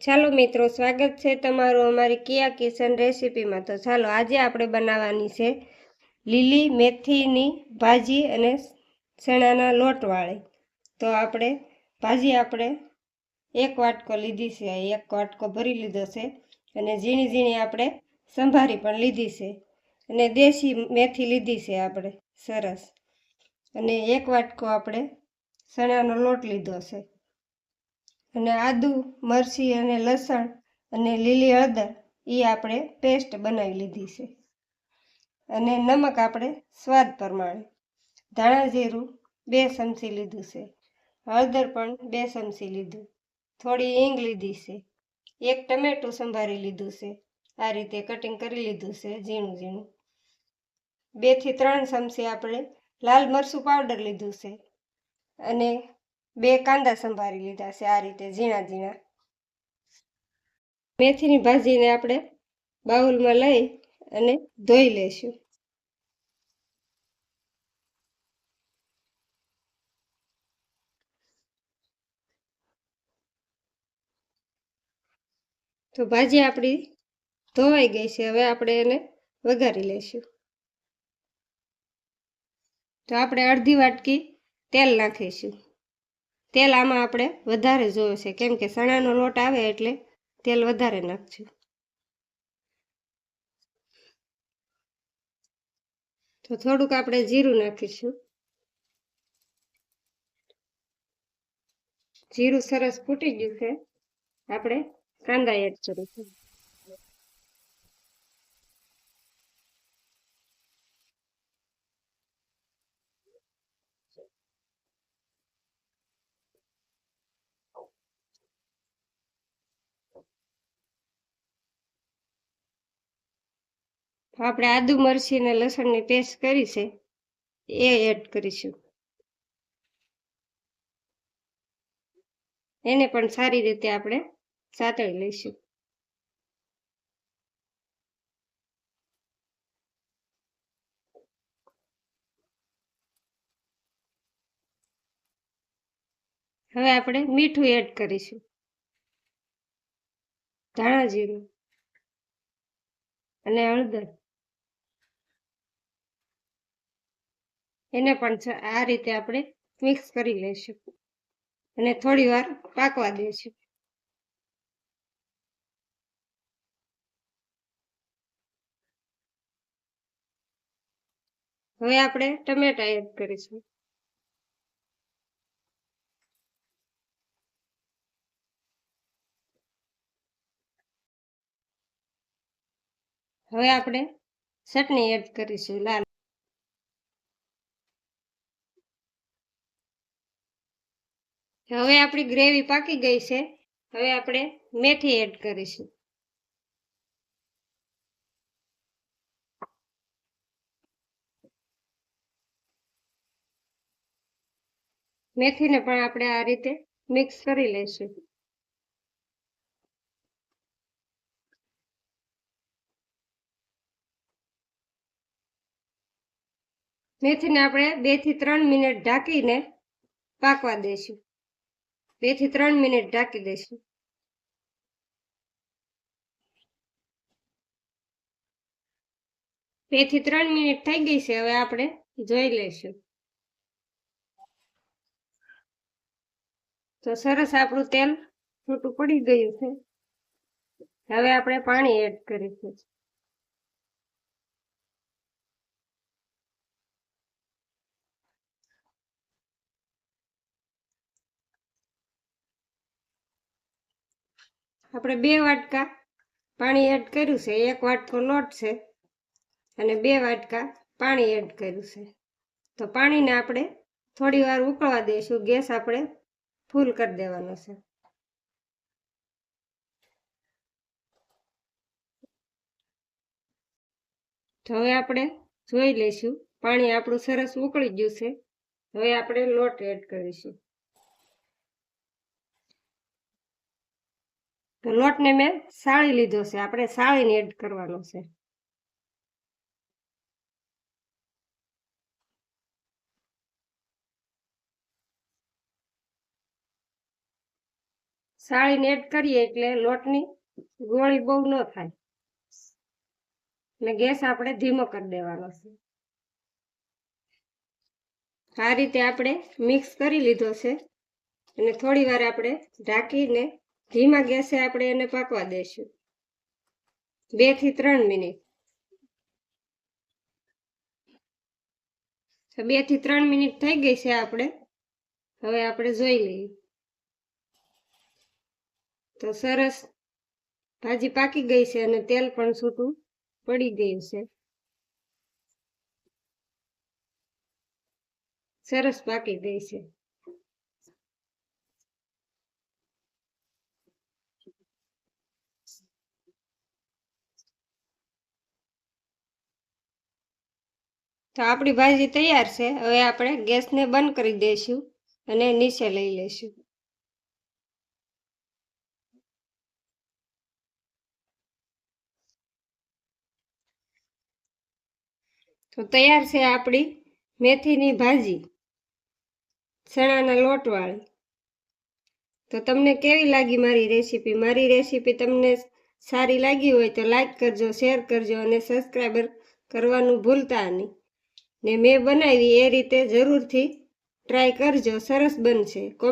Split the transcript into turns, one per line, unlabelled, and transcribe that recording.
ચાલો મિત્રો, સ્વાગત છે તમારું અમારી કિયા કિચન રેસીપીમાં। તો ચાલો આજે આપણે બનાવવાની છે લીલી મેથીની ભાજી અને ચણાના લોટવાળી। તો ભાજી આપણે એક વાટકો લીધી છે, એક વાટકો ભરી લીધો છે અને ઝીણી ઝીણી આપણે સંભારી પણ લીધી છે અને દેશી મેથી લીધી છે આપણે સરસ, અને એક વાટકો આપણે ચણાનો લોટ લીધો છે અને આદુ મરચી અને લસણ અને લીલી હળદર એ આપણે પેસ્ટ બનાવી લીધી છે અને નમક આપણે સ્વાદ પ્રમાણે, ધાણા જીરું 2 ચમચી લીધું છે, હળદર પણ 2 ચમચી લીધું, થોડી હિંગ લીધી છે, એક ટમેટું સંભારી લીધું છે, આ રીતે કટિંગ કરી લીધું છે ઝીણું ઝીણું, 2 થી 3 ચમચી આપણે લાલ મરચું પાવડર લીધું છે અને 2 કાંદા સંભારી લીધા છે આ રીતે ઝીણા ઝીણા। મેથીની ભાજીને આપણે બાઉલમાં લઈ અને ધોઈ લઈશું। તો ભાજી આપણી ધોવાઈ ગઈ છે, હવે આપણે એને વઘારી લઈશું। તો આપણે અડધી વાટકી તેલ નાખીશું। તેલ આમાં આપણે વધારે જોવે છે, કેમ કે ચણાનો લોટ આવે એટલે તેલ વધારે નાખશું। તો થોડુંક આપણે જીરું નાખીશું। જીરું સરસ ફૂટી ગયું છે, આપણે કાંદા એડ કરીશું। આપણે આદુ મરચી અને લસણની પેસ્ટ કરી છે એ એડ કરીશું, એને પણ સારી રીતે આપણે સાતળી લઈશું। હવે આપણે મીઠું એડ કરીશું, ધાણા જીરું અને હળદર, એને પણ આ રીતે આપણે મિક્સ કરી લઈશું અને થોડી વાર પાકવા દઈશું। હવે આપણે ટમેટા એડ કરીશું। હવે આપણે ચટણી એડ કરીશું લાલ। હવે આપણી ગ્રેવી પાકી ગઈ છે, હવે આપણે મેથી એડ કરીશું। મેથીને પણ આપણે આ રીતે મિક્સ કરી લઈશું। મેથીને આપણે 2 થી 3 મિનિટ ઢાંકીને પાકવા દઈશું। 2 થી 3 મિનિટ ઢાંકી દઈશું। બે થી 3 મિનિટ થઈ ગઈ છે, હવે આપણે જોઈ લઈશું। તો સરસ આપણું તેલ છૂટું પડી ગયું છે, હવે આપણે પાણી એડ કરીશું। આપણે 2 વાટકા પાણી એડ કર્યું છે, 1 વાટકો લોટ છે અને 2 વાટકા પાણી એડ કર્યું છે। તો પાણીને આપણે થોડી વાર ઉકળવા દઈશું, ગેસ આપણે ફૂલ કરી દેવાનો છે। તો હવે આપણે જોઈ લઈશું, પાણી આપણું સરસ ઉકળી ગયું છે, હવે આપણે લોટ એડ કરીશું। તો લોટને મેં સાળી લીધો છે, આપણે સાળીને એડ કરવાનો છે। સાળીને એડ કરીએ એટલે લોટની ગોળી બહુ ન થાય અને ગેસ આપણે ધીમો કરી દેવાનો છે. આ રીતે આપણે મિક્સ કરી લીધો છે અને થોડી વાર આપણે ઢાંકીને ધીમા ગેસે આપણે એને પાકવા દઈશું 2 થી 3 મિનિટ. 2 થી 3 મિનિટ થઈ ગઈ છે આપણે. હવે આપણે જોઈ લઈએ તો સરસ ભાજી પાકી ગઈ છે અને તેલ પણ છૂટું પડી ગયું છે. સરસ પાકી ગઈ છે. તો આપણી ભાજી તૈયાર છે. હવે આપણે ગેસને બંધ કરી દઈશું અને નીચે લઈ લઈશું. તો તૈયાર છે આપણી મેથીની ભાજી ચણાના લોટવાળી. તો તમને કેવી લાગી મારી રેસીપી? મારી રેસીપી તમને સારી લાગી હોય તો લાઈક કરજો, શેર કરજો અને સબસ્ક્રાઈબર કરવાનું ભૂલતા નહીં. ને મેં બનાવી એ રીતે જરૂરથી ટ્રાય કરજો, સરસ બનશે. કોમેન્ટ